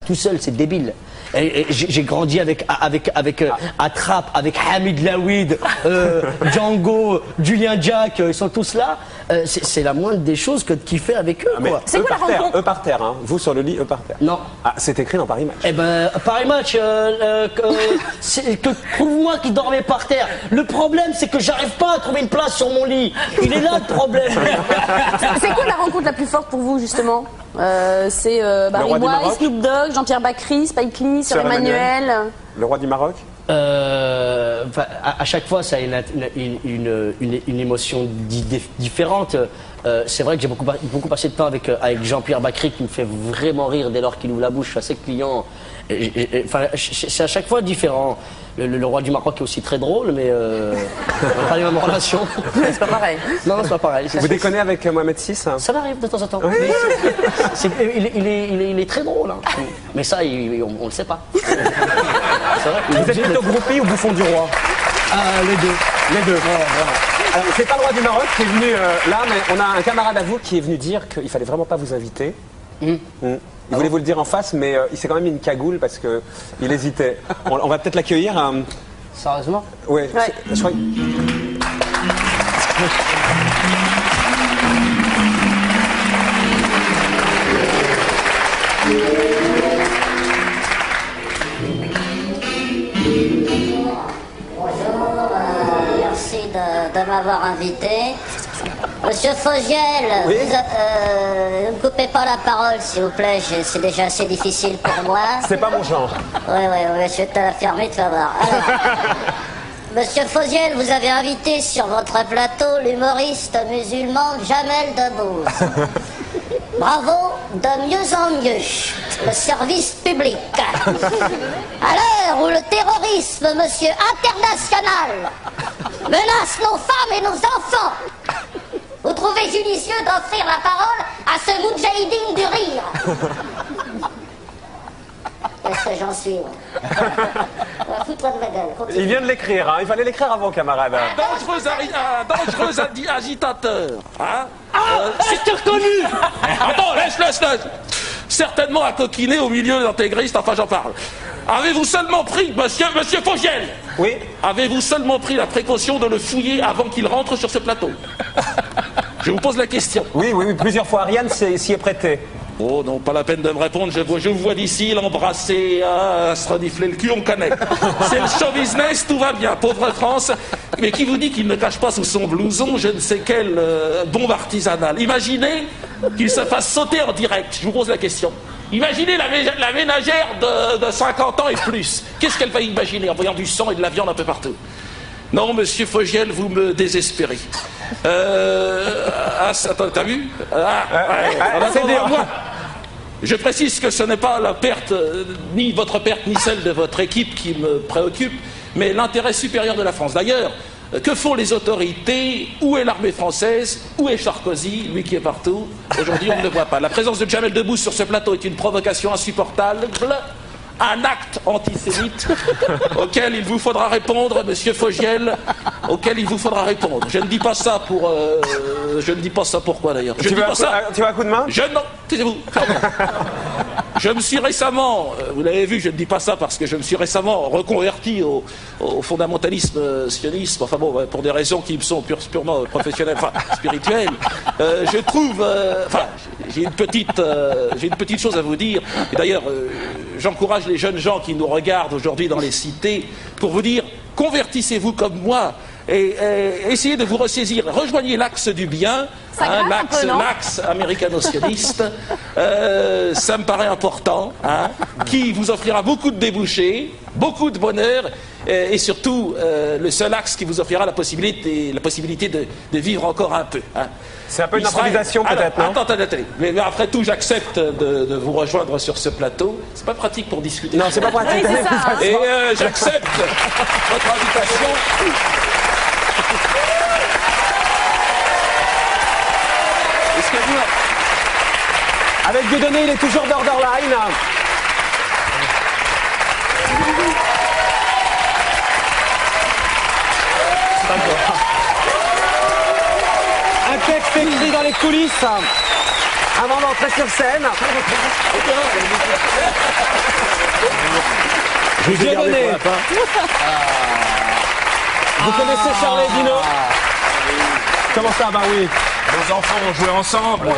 Tout seul, c'est débile. J'ai grandi avec Attrap, avec Hamid Lawid, Django, Julien Jack, ils sont tous là. C'est la moindre des choses que de kiffer avec eux. C'est quoi la rencontre? Eux par terre, hein. Vous sur le lit, eux par terre. Non. Ah, c'est écrit dans Paris Match. Eh ben, Paris Match, trouve-moi qui dormait par terre. Le problème, c'est que j'arrive pas à trouver une place sur mon lit. Il est là le problème. C'est quoi la rencontre la plus forte pour vous, justement? C'est Barry White, Snoop Dogg, Jean-Pierre Bacri, Spike Lee, Sir Emmanuel. Le roi du Maroc? À chaque fois, ça a une émotion différente. C'est vrai que j'ai beaucoup passé de temps avec Jean-Pierre Bacri, qui me fait vraiment rire dès lors qu'il ouvre la bouche. Je suis assez client. C'est à chaque fois différent. Le roi du Maroc est aussi très drôle, mais on n'a pas les mêmes relations. C'est pas pareil. Non, c'est pas pareil. Vous déconnez avec Mohamed VI? Ça m'arrive de temps en temps. Oui. Il est très drôle, hein. Mais ça, on le sait pas. Vous êtes plutôt groupie ou bouffon du roi? Les deux. Les deux. Ouais, vraiment. Alors, c'est pas le roi du Maroc qui est venu là, mais on a un camarade à vous qui est venu dire qu'il fallait vraiment pas vous inviter. Il voulait vous le dire en face, mais il s'est quand même mis une cagoule parce qu'il hésitait. On va peut-être l'accueillir. Sérieusement? Oui. Ouais. Je crois... Merci de m'avoir invité. Monsieur Fogiel, oui? Ne me coupez pas la parole, s'il vous plaît, c'est déjà assez difficile pour moi. C'est pas mon genre. Oui, je vais te la fermer, tu vas voir. Alors, Monsieur Fogiel, vous avez invité sur votre plateau l'humoriste musulman Jamel Debbouze. Bravo, de mieux en mieux. Le service public. À l'heure où le terrorisme, monsieur international, menace nos femmes et nos enfants, vous trouvez judicieux d'offrir la parole à ce moudjahidine du rire? Qu'est-ce que j'en suis, moi? Fous-toi de ma gueule. Continue. Il vient de l'écrire, hein. Il fallait l'écrire avant, camarade. Dangereux agitateur. Hein? Je t'ai reconnu. Attends, laisse. Certainement à coquiner au milieu d'intégristes, enfin j'en parle. Avez-vous seulement pris, monsieur Fogiel? Oui. Avez-vous seulement pris la précaution de le fouiller avant qu'il rentre sur ce plateau? Je vous pose la question. Oui, plusieurs fois. Ariane s'y est prêté. Oh non, pas la peine de me répondre, je vous vois d'ici, l'embrasser, se renifler le cul, on connaît. C'est le show business, tout va bien, pauvre France. Mais qui vous dit qu'il ne cache pas sous son blouson je ne sais quelle bombe artisanale? Imaginez qu'il se fasse sauter en direct, je vous pose la question. Imaginez la ménagère de 50 ans et plus. Qu'est-ce qu'elle va imaginer en voyant du sang et de la viande un peu partout? Non, monsieur Fogiel, vous me désespérez. Attends, t'as vu? Moi, je précise que ce n'est pas la perte, ni votre perte, ni celle de votre équipe qui me préoccupe, mais l'intérêt supérieur de la France. D'ailleurs, que font les autorités? Où est l'armée française? Où est Sarkozy, lui qui est partout? Aujourd'hui, on ne le voit pas. La présence de Jamel Debbouze sur ce plateau est une provocation insupportable. Un acte antisémite auquel il vous faudra répondre, monsieur Fogiel, auquel il vous faudra répondre. Je ne dis pas ça pour... je ne dis pas ça pourquoi d'ailleurs. Tu veux un coup de main? Non, taisez-vous. Je me suis récemment, vous l'avez vu, je ne dis pas ça parce que je me suis récemment reconverti au fondamentalisme sionisme, enfin bon, pour des raisons qui me sont purement professionnelles, enfin spirituelles. Je trouve, j'ai une petite chose à vous dire. Et d'ailleurs, j'encourage les jeunes gens qui nous regardent aujourd'hui dans les cités pour vous dire, convertissez-vous comme moi et essayez de vous ressaisir. Rejoignez l'axe du bien, hein, l'axe américano-sioniste. Ça me paraît important, hein, qui vous offrira beaucoup de débouchés, beaucoup de bonheur et surtout le seul axe qui vous offrira la possibilité de vivre encore un peu. Hein. C'est un peu une improvisation peut-être, non? Attends. Mais après tout, j'accepte de vous rejoindre sur ce plateau. C'est pas pratique pour discuter. Non, c'est pas pratique. Oui, c'est ça. Et j'accepte votre invitation. Est-ce que vous... Avec Dieudonné, il est toujours borderline. Un texte écrit dans les coulisses avant d'entrer sur scène. Je vous ai donné. Vous connaissez Charlie et Dino? Comment ça va, oui? Nos enfants ont joué ensemble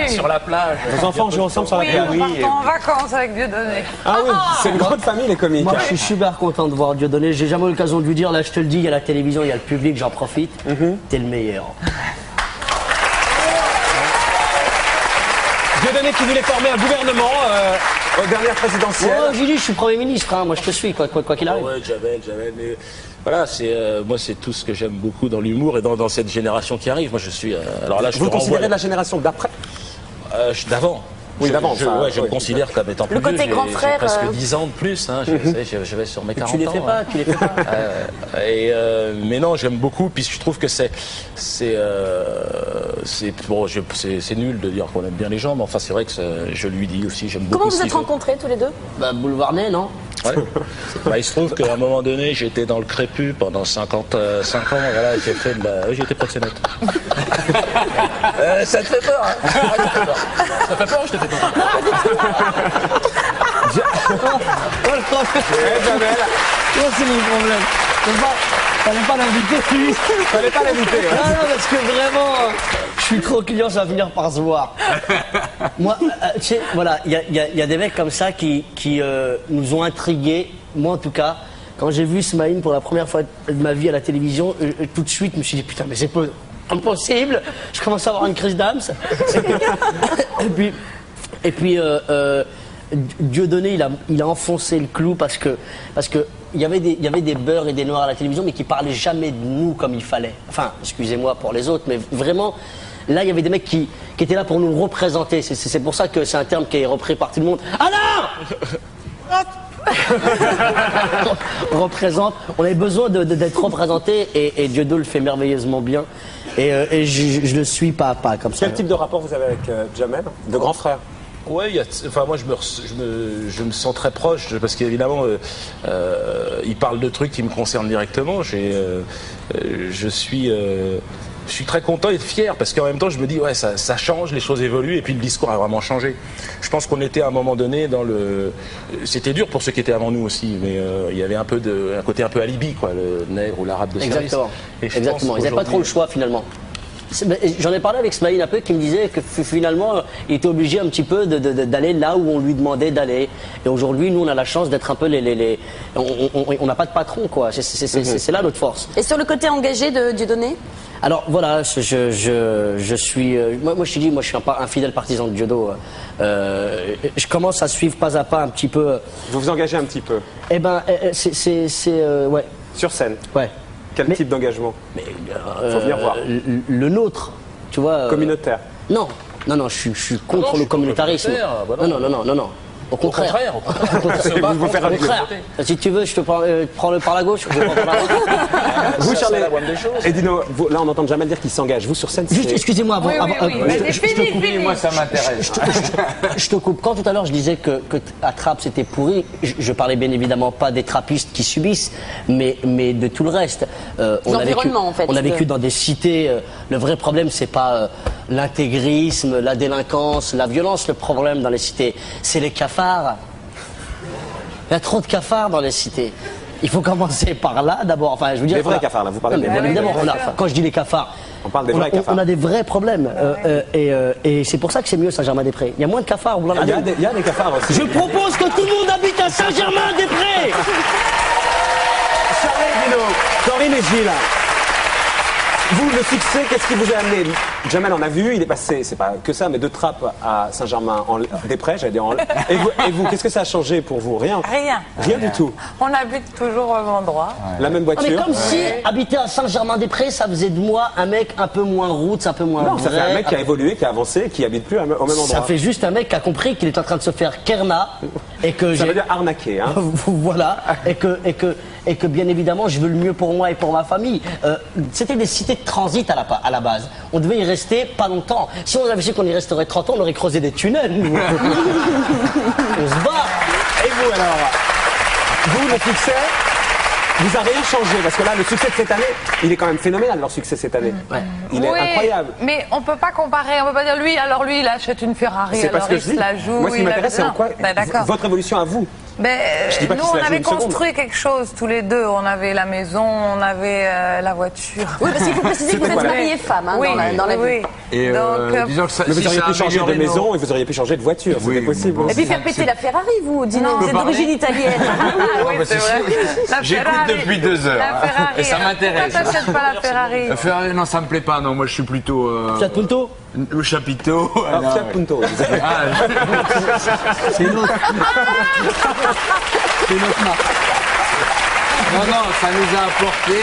sur la plage. Vos enfants jouent ensemble sur la plage? Oui, on part en vacances avec Dieudonné. Ah oui, c'est une grande famille, les comiques. Moi, je suis super content de voir Dieudonné. J'ai jamais eu l'occasion de lui dire. Là, je te le dis, il y a la télévision, il y a le public, j'en profite. T'es le meilleur. Dieudonné qui voulait former un gouvernement aux dernières présidentielles. Ouais, Julie, je suis Premier ministre. Hein. Moi, je te suis, quoi qu'il arrive. Ouais, Jamel, mais voilà, moi, c'est tout ce que j'aime beaucoup dans l'humour et dans cette génération qui arrive. Moi, je suis. Alors là, je Vous te considérez renvoie- de la génération d'après? D'avant. Oui, d'avant, Je enfin, me oui. considère comme étant plus Le côté vieux. grand J'ai frère, presque 10 ans de plus. Hein. Je vais sur mes 40 ans. Tu les fais pas, hein. tu les fais pas. Mais non, j'aime beaucoup. Puis je trouve que c'est nul de dire qu'on aime bien les gens, mais enfin c'est vrai que je lui dis aussi, j'aime beaucoup. Comment vous ce êtes qu'il fait. rencontrés tous les deux? Bah, Boulevard Ney, non? Ouais. Bah, il se trouve qu'à un moment donné, j'étais dans le Crépus pendant 55 ans. Voilà, j'ai fait de la. Oui, j'étais proxénète. Ça te fait peur, hein? Ça fait peur, je te fais peur. Jamel, C'est mon problème. Fallait pas l'inviter, lui. fallait pas l'inviter. hein. Ah non, parce que vraiment, je suis trop client, ça va finir par se voir. Moi, tu sais, voilà, il y a des mecs comme ça qui nous ont intrigués. Moi, en tout cas, quand j'ai vu Smaïn pour la première fois de ma vie à la télévision, tout de suite, je me suis dit, putain, mais c'est pas impossible. Je commence à avoir une crise d'âme. Et puis Dieudonné, il a enfoncé le clou parce que il y avait des beurres et des noirs à la télévision, mais qui parlaient jamais de nous comme il fallait. Enfin, excusez-moi pour les autres, mais vraiment, là, il y avait des mecs qui étaient là pour nous représenter. C'est pour ça que c'est un terme qui est repris par tout le monde. Alors représente. On avait besoin d'être représenté et Dieudonné le fait merveilleusement bien. Et je le suis pas à pas comme ça. Quel type de rapport vous avez avec Jamel? De grand frère? Ouais, enfin moi je me sens très proche parce qu'évidemment il parle de trucs qui me concernent directement. Je suis très content et fier parce qu'en même temps je me dis ouais ça change, les choses évoluent et puis le discours a vraiment changé. Je pense qu'on était à un moment donné c'était dur pour ceux qui étaient avant nous aussi, mais il y avait un côté un peu alibi quoi, le nègre ou l'arabe de service. Exactement. Et je Exactement. pense Ils n'avaient pas trop le choix finalement. J'en ai parlé avec Smaïn un peu qui me disait que finalement il était obligé un petit peu d'aller là où on lui demandait d'aller. Et aujourd'hui, nous on a la chance d'être un peu on n'a pas de patron quoi. C'est là notre force. Et sur le côté engagé de Dieudonné? Alors voilà, je suis moi je te dis, moi je suis un fidèle partisan de judo. Je commence à suivre pas à pas un petit peu. Vous vous engagez un petit peu? Eh ben ouais. Sur scène? Ouais. Quel type d'engagement? Mais, faut venir voir. Le nôtre, tu vois. Communautaire? Non, je suis contre le communautarisme. Bah Non. Au contraire. Vous faire Au contraire. Si tu veux, je te prends le par la gauche. Je prends par la droite. Vous, Charlie la moindre des choses. et Dino, là on entend Jamel dire qu'il s'engage. Vous sur scène? Juste, excusez-moi, avant. Fini. Moi, ça m'intéresse. Je te coupe. Quand tout à l'heure je disais que à Trappes c'était pourri, je parlais bien évidemment pas des trappistes qui subissent, mais de tout le reste. L'environnement, en fait. On a vécu dans des cités. Le vrai problème c'est pas l'intégrisme, la délinquance, la violence. Le problème dans les cités, c'est les cafards. Il y a trop de cafards dans les cités. Il faut commencer par là d'abord. Enfin, je veux dire. Les vrais cafards, là, vous parlez Non, mais des bien vrais évidemment, cafards. quand je dis les cafards. On parle des vrais cafards. On a des vrais problèmes. Et c'est pour ça que c'est mieux Saint-Germain-des-Prés. Il y a moins de cafards. Il y a des cafards aussi. Je propose que tout le monde habite à Saint-Germain-des-Prés. Charlie et Dino, Corinne et Gilles. Vous, le succès, qu'est-ce qui vous a amené? Jamel en a vu, il est passé, c'est pas que ça, mais de Trappes à Saint-Germain-des-Prés, j'allais dire. Et vous, qu'est-ce que ça a changé pour vous? Rien? Rien du tout. On habite toujours au même endroit. La même Ah, mais voiture? comme si habiter à Saint-Germain-des-Prés, ça faisait de moi un mec un peu moins roots, un peu moins Non, ça fait un vrai. mec qui a évolué, qui a avancé, qui habite plus au même endroit. Ça fait juste un mec qui a compris qu'il est en train de se faire kerna et que Ça veut dire arnaquer, hein? voilà, et que bien évidemment je veux le mieux pour moi et pour ma famille. C'était des cités de transit à la base. On devait y rester pas longtemps. Si on avait su qu'on y resterait 30 ans, on aurait creusé des tunnels. Nous. On se bat. Et vous alors? Vous, le succès, vous a rien changé? Parce que là, le succès de cette année, il est quand même phénoménal, leur succès cette année. Ouais. Il est incroyable. Mais on peut pas comparer, on peut pas dire lui, il achète une Ferrari, C'est parce alors que il je se dis. la joue. Moi, ce qui il m'intéresse, c'est en non. quoi Ben, d'accord. votre évolution à vous. Ben, dis pas qu'il nous, se on la joue avait une seconde. construit quelque chose tous les deux. On avait la maison, on avait la voiture. Oui, parce qu'il faut préciser que vous C'était êtes quoi, mariée femme hein, oui, dans la vie. oui. Et Donc, disons que ça, Mais vous si auriez ça pu changer de améliorait nos- maison et vous auriez pu changer de voiture, Oui, c'était possible. bon. Et puis faire péter la Ferrari, vous, Dino, Non. vous êtes d'origine italienne. oui, bah, c'est c'est vrai. La J'écoute Ferrari. depuis 2 heures. La Ferrari. Et ça m'intéresse. Pourquoi t'achètes pas la Ferrari? Ferrari, non, ça me plaît pas. Non, moi je suis plutôt Fiat Punto au chapiteau. Ah, non, Fiat ouais. Punto. Ah, C'est une autre. C'est une autre marque. non, ça nous a apporté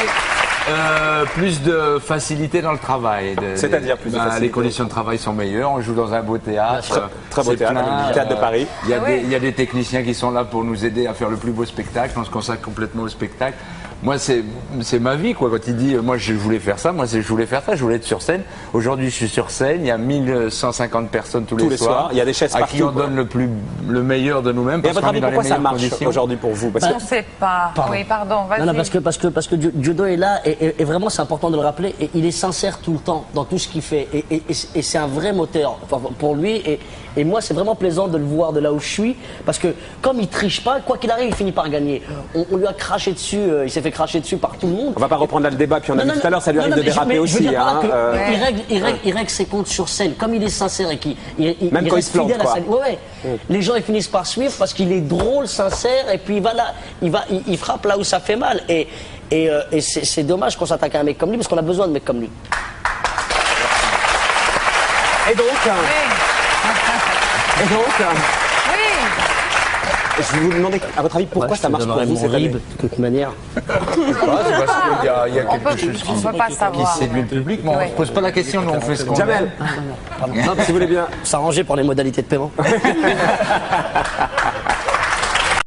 plus de facilité dans le travail. C'est-à-dire plus de facilité. Les conditions de travail sont meilleures. On joue dans un beau théâtre. Très beau C'est théâtre, plein, le théâtre de Paris. Il y, a Ah oui. il y a des techniciens qui sont là pour nous aider à faire le plus beau spectacle. On se consacre complètement au spectacle. Moi, c'est ma vie, quoi. Quand il dit, moi, je voulais faire ça, je voulais faire ça, je voulais être sur scène. Aujourd'hui, je suis sur scène. Il y a 1150 personnes tous les soirs. Il y a des chaises à qui partout, on donne le meilleur de nous-mêmes. Et à parce votre qu'on avis, est dans les pourquoi ça meilleures marche conditions. aujourd'hui pour vous? Parce que On sait pas. Oui, pardon, vas-y. Non, non, parce que Judo est là et vraiment c'est important de le rappeler. Et il est sincère tout le temps dans tout ce qu'il fait et c'est un vrai moteur pour lui. Et moi, c'est vraiment plaisant de le voir de là où je suis parce que comme il triche pas, quoi qu'il arrive, il finit par gagner. On lui a craché dessus, il s'est fait cracher dessus par tout le monde. on va pas reprendre là le débat, puis on a vu tout à l'heure, ça lui arrive de mais je déraper veux aussi. dire par là hein, que il règle ses comptes sur scène. Comme il est sincère et qu'il Même quand il reste se plante, fidèle à quoi. sa... Ouais. Les gens ils finissent par suivre parce qu'il est drôle, sincère et puis il va là, il frappe là où ça fait mal. Et c'est dommage qu'on s'attaque à un mec comme lui parce qu'on a besoin de mecs comme lui. Et donc, Oui. je vais vous demander, à votre avis, pourquoi ça marche pour vous cette année? de toute manière. C'est parce qu'il y a On peut, quelque chose on peut pas qui savoir. séduit le public. Mais on ne se pose pas la question, nous on fait ce qu'on Jamel, aime. si vous voulez bien. S'arranger pour les modalités de paiement.